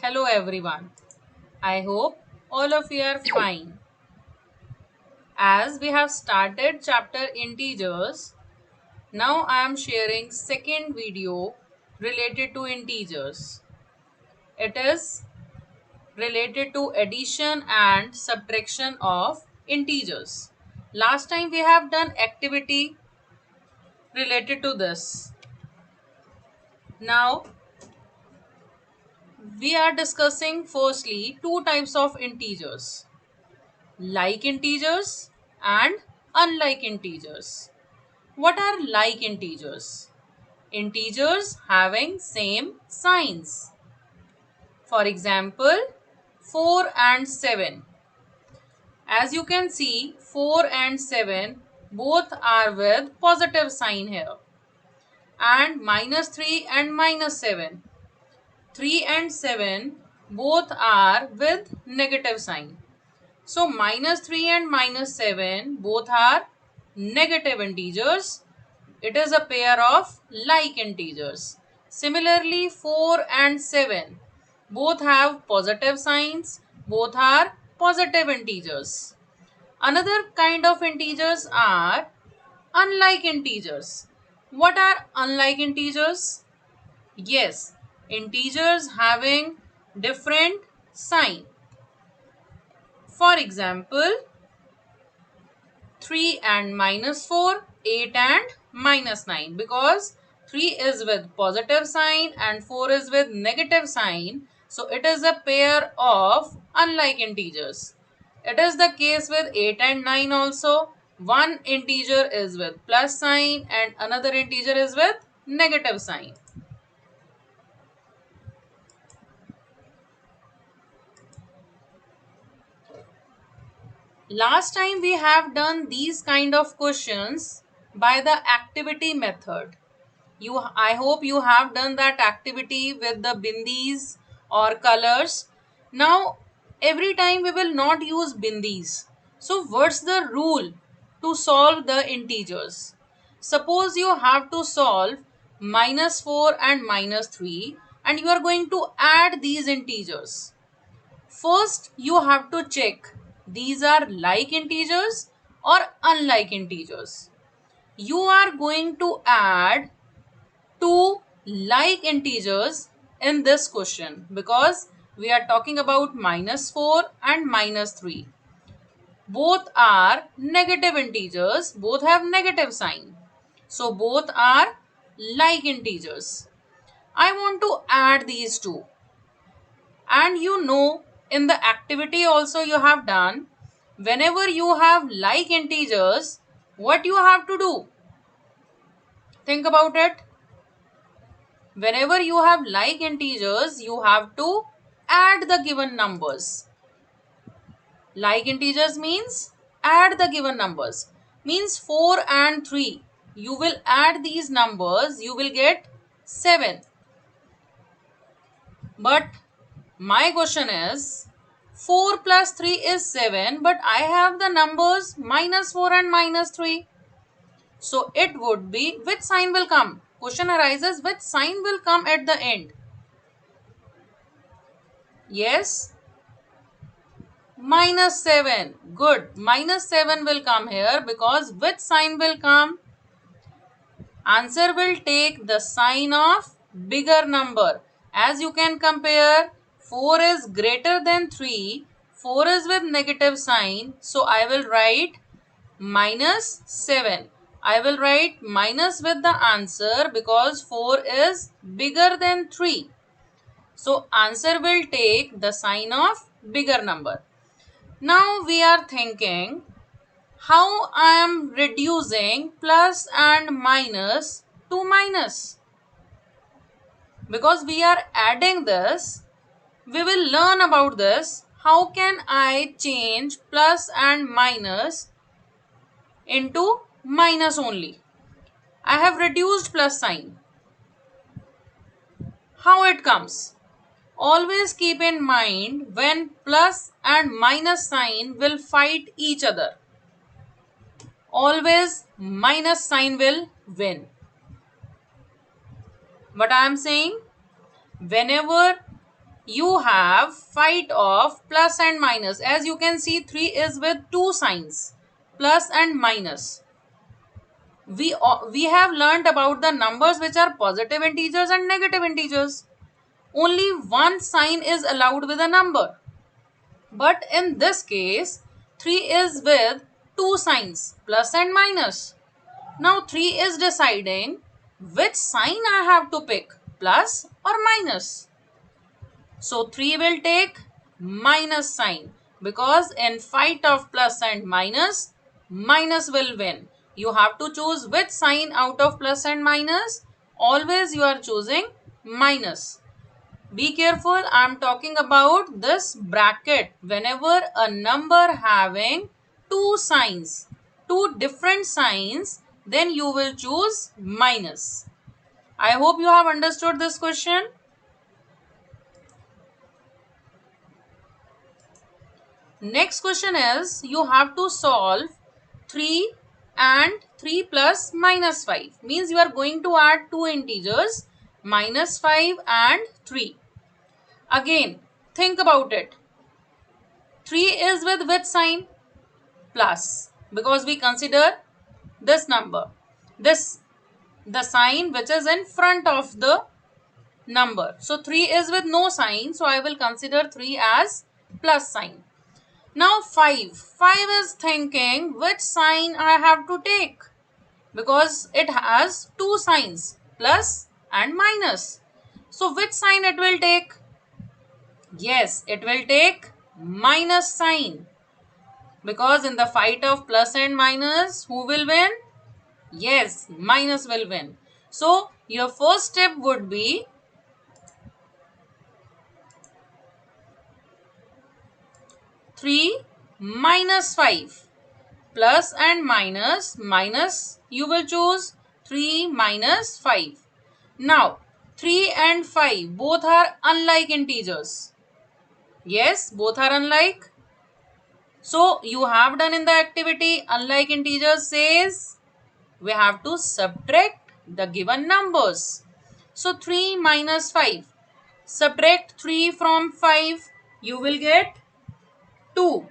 Hello everyone. I hope all of you are fine. As we have started chapter integers, now I am sharing second video related to integers. It is related to addition and subtraction of integers. Last time we have done activity related to this. Now we are discussing firstly two types of integers. Like integers and unlike integers. What are like integers? Integers having same signs. For example, 4 and 7. As you can see, 4 and 7 both are with positive sign here. And minus 3 and minus 7. 3 and 7 both are with negative sign. So minus 3 and minus 7 both are negative integers. It is a pair of like integers. Similarly, 4 and 7 both have positive signs. Both are positive integers. Another kind of integers are unlike integers. What are unlike integers? Yes, integers having different sign. For example, 3 and minus 4, 8 and minus 9, because 3 is with positive sign and 4 is with negative sign. So it is a pair of unlike integers. It is the case with 8 and 9 also. One integer is with plus sign and another integer is with negative sign. Last time we have done these kind of questions by the activity method. I hope you have done that activity with the bindis or colors. Now every time we will not use bindis. So what's the rule to solve the integers? Suppose you have to solve minus 4 and minus 3 and you are going to add these integers. First, you have to check these are like integers or unlike integers. You are going to add two like integers in this question because we are talking about minus 4 and minus 3. Both are negative integers, both have negative sign. So both are like integers. I want to add these two. And you know, in the activity also you have done, whenever you have like integers, what you have to do? Think about it. Whenever you have like integers, you have to add the given numbers. Like integers means add the given numbers. Means 4 and 3. You will add these numbers, you will get 7. But my question is 4 plus 3 is 7, but I have the numbers minus 4 and minus 3. So it would be which sign will come? Question arises, which sign will come at the end? Yes, minus 7. Good. Minus 7 will come here because which sign will come? Answer will take the sign of bigger number. As you can compare, 4 is greater than 3. 4 is with negative sign. So I will write minus 7. I will write minus with the answer because 4 is bigger than 3. So answer will take the sign of bigger number. Now we are thinking how I am reducing plus and minus to minus. Because we are adding this, we will learn about this. How can I change plus and minus into minus only? I have reduced plus sign. How it comes? Always keep in mind when plus and minus sign will fight each other. Always minus sign will win. What I am saying? Whenever you have fight of plus and minus. As you can see, 3 is with two signs, plus and minus. We have learned about the numbers which are positive integers and negative integers. Only one sign is allowed with a number. But in this case, 3 is with two signs, plus and minus. Now 3 is deciding which sign I have to pick, plus or minus. So 3 will take minus sign, because in fight of plus and minus, minus will win. You have to choose which sign out of plus and minus. Always you are choosing minus. Be careful, I am talking about this bracket. Whenever a number having two signs, two different signs, then you will choose minus. I hope you have understood this question. Next question is, you have to solve 3 and 3 plus minus 5. Means you are going to add two integers, minus 5 and 3. Again, think about it. 3 is with which sign? Plus. Because we consider this number. The sign which is in front of the number. So 3 is with no sign. So I will consider 3 as plus sign. Now 5. 5 is thinking which sign I have to take, because it has two signs, plus and minus. So which sign it will take? Yes, it will take minus sign, because in the fight of plus and minus, who will win? Yes, minus will win. So your first step would be 3 minus 5. Plus and minus, minus you will choose 3 minus 5. Now 3 and 5 both are unlike integers. Yes, both are unlike. So you have done in the activity unlike integers says we have to subtract the given numbers. So 3 minus 5. Subtract 3 from 5. You will get 2.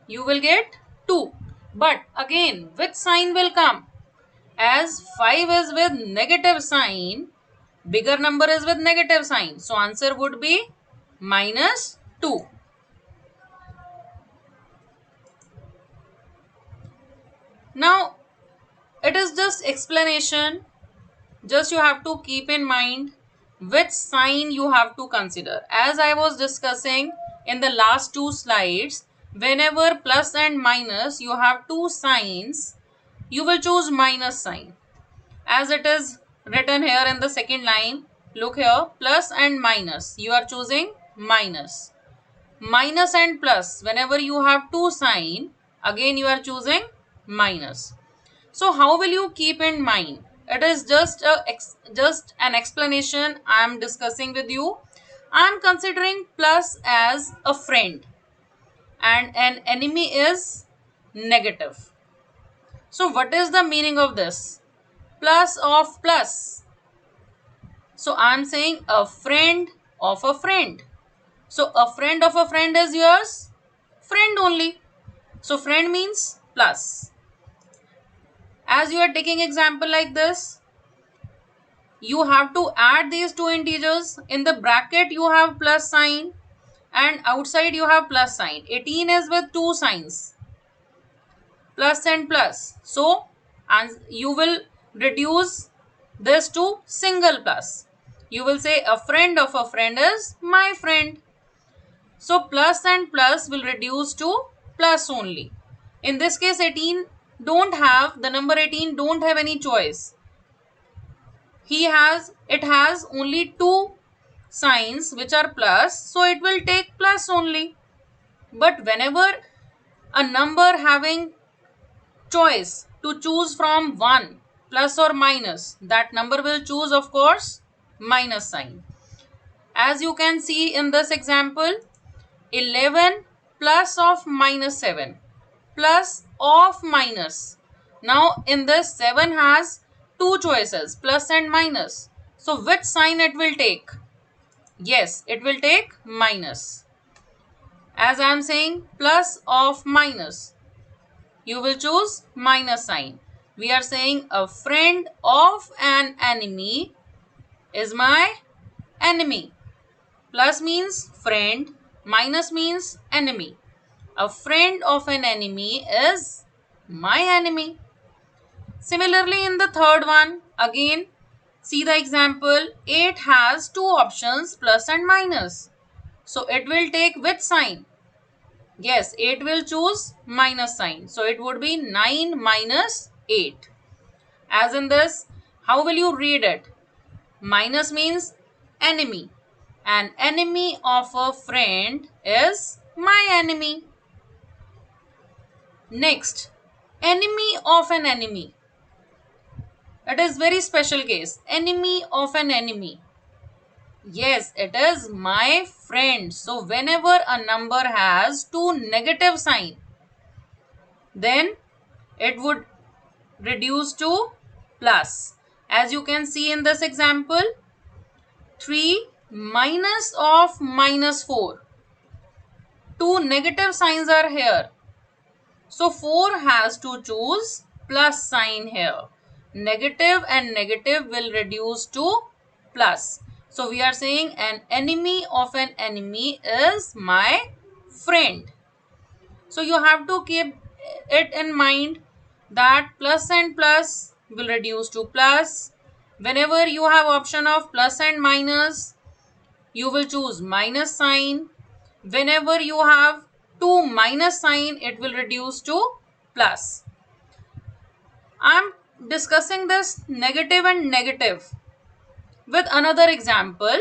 You will get 2. But again, which sign will come? As 5 is with negative sign, bigger number is with negative sign. So answer would be minus 2. Now, it is just explanation. Just you have to keep in mind which sign you have to consider. As I was discussing in the last two slides, whenever plus and minus you have two signs, you will choose minus sign. As it is written here in the second line, look here, plus and minus, you are choosing minus. Minus and plus, whenever you have two sign, again you are choosing minus. So how will you keep in mind? It is just an explanation I am discussing with you. I am considering plus as a friend and an enemy is negative. So what is the meaning of this? Plus of plus. So I am saying a friend of a friend. So a friend of a friend is yours? Friend only. So friend means plus. As you are taking example like this, you have to add these two integers. In the bracket you have plus sign and outside you have plus sign. 18 is with two signs, plus and plus. So and you will reduce this to single plus. You will say a friend of a friend is my friend. So plus and plus will reduce to plus only. In this case 18 don't have, the number 18 don't have any choice. It has only two signs which are plus, so it will take plus only. But whenever a number having choice to choose from 1 plus or minus, that number will choose of course minus sign. As you can see in this example, 11 plus of minus 7 plus of minus. Now in this 7 has two choices, plus and minus. So which sign it will take? Yes, it will take minus. As I am saying plus of minus, you will choose minus sign. We are saying a friend of an enemy is my enemy. Plus means friend, minus means enemy. A friend of an enemy is my enemy. Similarly, in the third one, again, see the example. 8 has two options, plus and minus. So it will take which sign? Yes, 8 will choose minus sign. So it would be 9 minus 8. As in this, how will you read it? Minus means enemy. An enemy of a friend is my enemy. Next, enemy of an enemy. It is very special case. Enemy of an enemy. Yes, it is my friend. So whenever a number has two negative sign, then it would reduce to plus. As you can see in this example, 3 minus of minus 4. Two negative signs are here. So 4 has to choose plus sign here. Negative and negative will reduce to plus. So we are saying an enemy of an enemy is my friend. So you have to keep it in mind that plus and plus will reduce to plus. Whenever you have option of plus and minus, you will choose minus sign. Whenever you have two minus sign, it will reduce to plus. I am discussing this negative and negative with another example.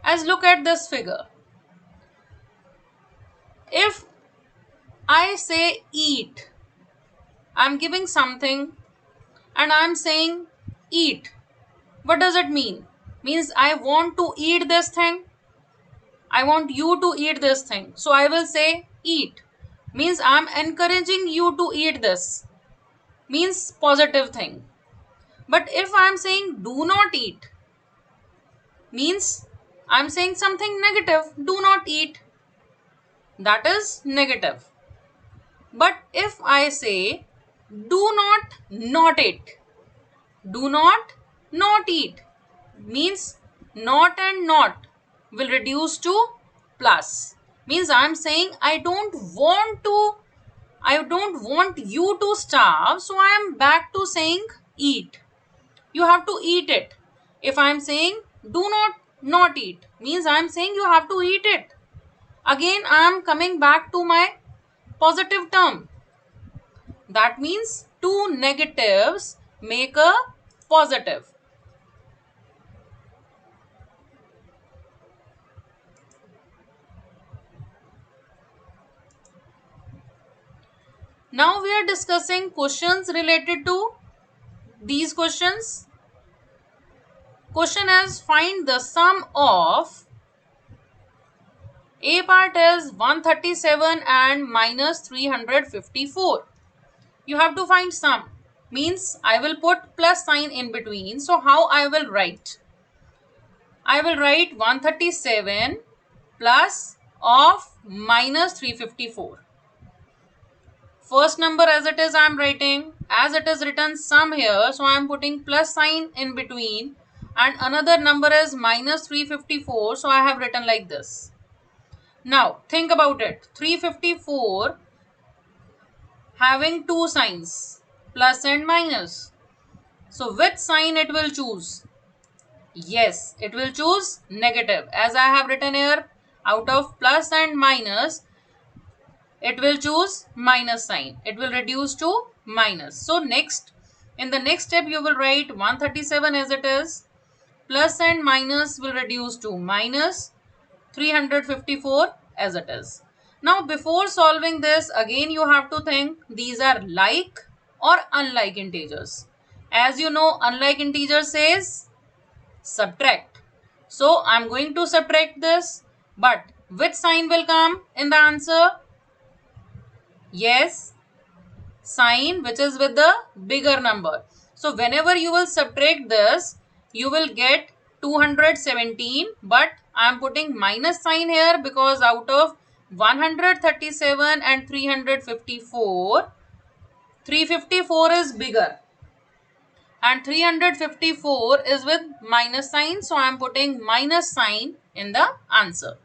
As look at this figure. If I say eat, I am giving something and I am saying eat. What does it mean? Means I want to eat this thing. I want you to eat this thing. So I will say eat. Means I am encouraging you to eat this. Means positive thing. But if I am saying do not eat, means I am saying something negative. Do not eat. That is negative. But if I say do not eat, do not eat, means not and not will reduce to plus. Means I am saying I don't want you to starve, so I am back to saying eat. You have to eat it. If I am saying do not eat, means I am saying you have to eat it. Again I am coming back to my positive term. That means two negatives make a positive. Now we are discussing questions related to these questions. Question is find the sum of A part is 137 and minus 354. You have to find sum. Means I will put plus sign in between. So how I will write? I will write 137 plus of minus 354. First number as it is I am writing. As it is written sum here. So I am putting plus sign in between. And another number is minus 354. So I have written like this. Now think about it. 354 having two signs, plus and minus. So which sign it will choose? Yes, it will choose negative. As I have written here, out of plus and minus, it will choose minus sign. It will reduce to minus. So next, in the next step, you will write 137 as it is. Plus and minus will reduce to minus 354 as it is. Now before solving this, again you have to think these are like or unlike integers. As you know, unlike integer says subtract. So I am going to subtract this, but which sign will come in the answer? Yes, sign which is with the bigger number. So whenever you will subtract this, you will get 217, but I am putting minus sign here because out of 137 and 354, 354 is bigger and 354 is with minus sign, so I am putting minus sign in the answer.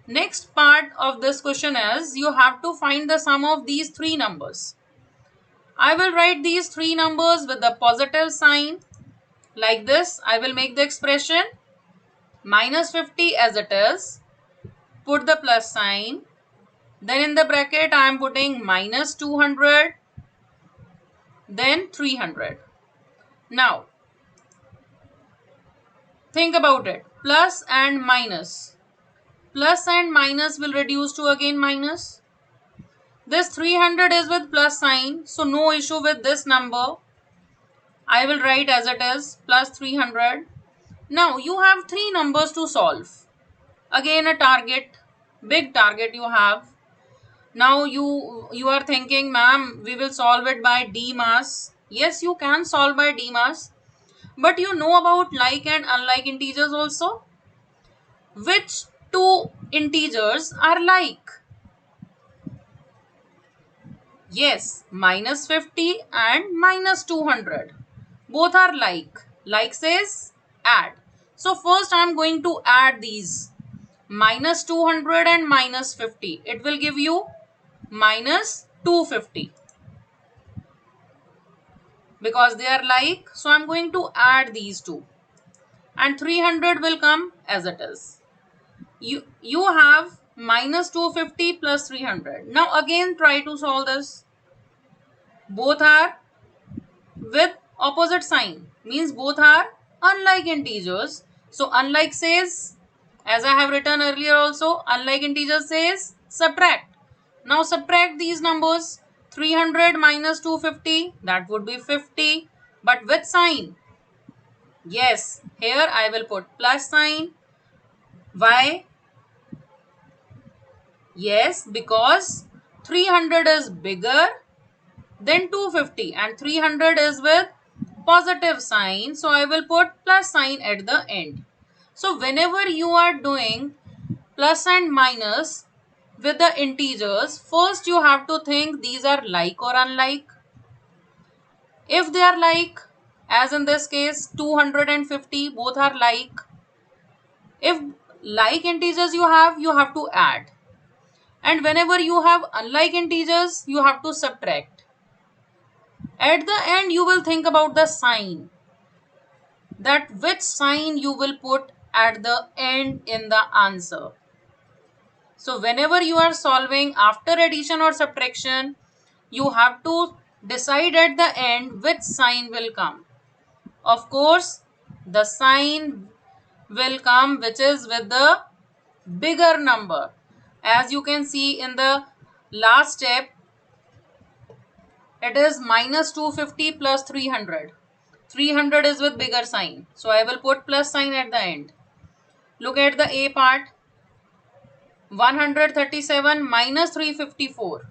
Next part of this question is you have to find the sum of these three numbers. I will write these three numbers with the positive sign like this. I will make the expression minus 50 as it is, put the plus sign, then in the bracket I am putting minus 200, then 300. Now think about it, plus and minus. Plus and minus will reduce to again minus. This 300 is with plus sign, so no issue with this number. I will write as it is, plus 300. Now you have three numbers to solve. Again a target, big target you have. Now you are thinking, ma'am, we will solve it by D mass. Yes, you can solve by D mass. But you know about like and unlike integers also. Which two integers are like? Yes, minus 50 and minus 200. Both are like. Like says add. So first I am going to add these. Minus 200 and minus 50. It will give you minus 250. Because they are like, so I am going to add these two. And 300 will come as it is. You have minus 250 plus 300. Now again try to solve this. Both are with opposite sign, means both are unlike integers. So unlike says, as I have written earlier also, unlike integer says subtract. Now subtract these numbers. 300 minus 250, that would be 50, but with sign. Yes, here I will put plus sign. Why? Yes, because 300 is bigger than 250 and 300 is with positive sign, so I will put plus sign at the end. So whenever you are doing plus and minus with the integers, first you have to think these are like or unlike. If they are like, as in this case 250, both are like. If like integers you have to add. And whenever you have unlike integers, you have to subtract. At the end, you will think about the sign. That which sign you will put at the end in the answer. So whenever you are solving after addition or subtraction, you have to decide at the end which sign will come. Of course, the sign will come which is with the bigger number. As you can see in the last step, it is minus 250 plus 300. 300 is with bigger sign. So I will put plus sign at the end. Look at the A part. 137 minus 354.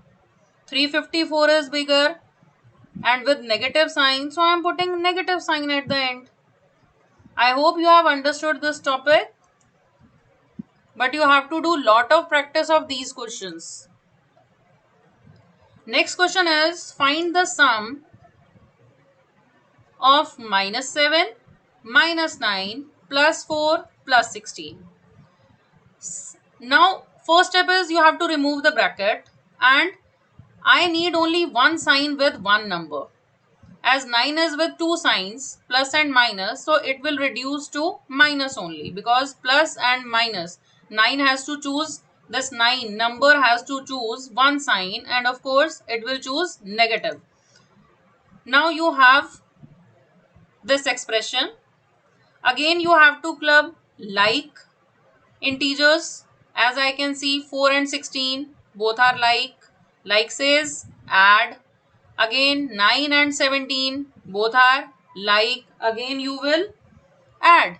354 is bigger and with negative sign. So I am putting negative sign at the end. I hope you have understood this topic. But you have to do lot of practice of these questions. Next question is find the sum of minus 7, minus 9, plus 4, plus 16. Now, first step is you have to remove the bracket and I need only one sign with one number. As 9 is with two signs, plus and minus, so it will reduce to minus only because plus and minus. 9 has to choose, this 9 number has to choose one sign and of course it will choose negative. Now you have this expression. Again you have to club like integers. As I can see 4 and 16 both are like. Like says add. Again 9 and 17 both are like. Again you will add.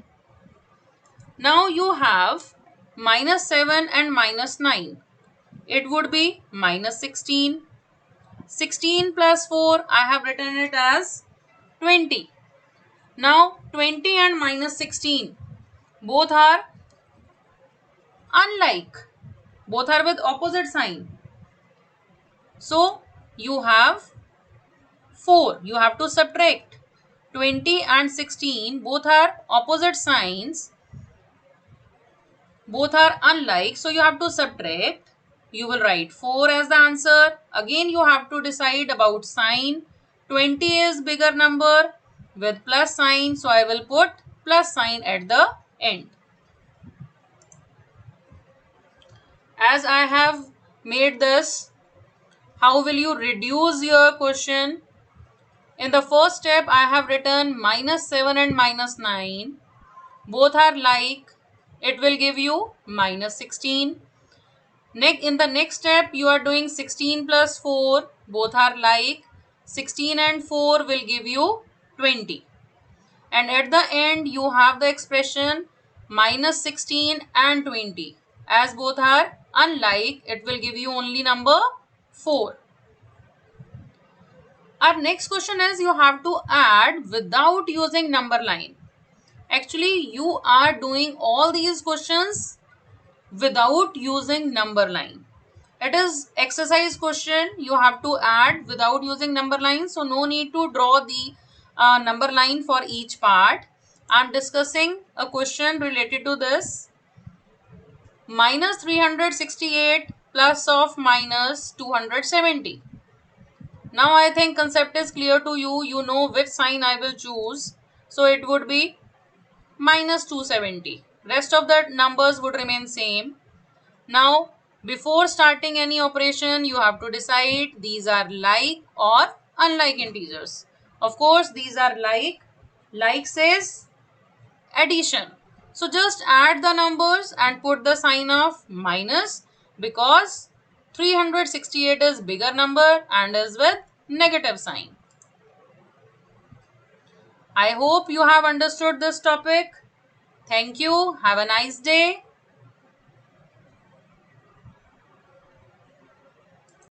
Now you have minus 7 and minus 9. It would be minus 16. 16 plus 4, I have written it as 20. Now 20 and minus 16, both are unlike, both are with opposite sign. So you have 4, you have to subtract. 20 and 16 both are opposite signs, both are unlike, so you have to subtract. You will write 4 as the answer. Again you have to decide about sign. 20 is bigger number with plus sign, so I will put plus sign at the end. As I have made this, how will you reduce your question? In the first step, I have written minus 7 and minus 9. Both are like, it will give you minus 16. In the next step, you are doing 16 plus 4. Both are like, 16 and 4 will give you 20. And at the end, you have the expression minus 16 and 20. As both are unlike, it will give you only number 4. Our next question is, you have to add without using number line. Actually, you are doing all these questions without using number line. It is exercise question. You have to add without using number line. So no need to draw the number line for each part. I am discussing a question related to this. Minus 368 plus of minus 270. Now I think concept is clear to you. You know which sign I will choose. So it would be minus 270. Rest of the numbers would remain same. Now before starting any operation, you have to decide these are like or unlike integers. Of course, these are like. Like says addition. So just add the numbers and put the sign of minus, because 368 is bigger number and is with negative sign. I hope you have understood this topic. Thank you. Have a nice day.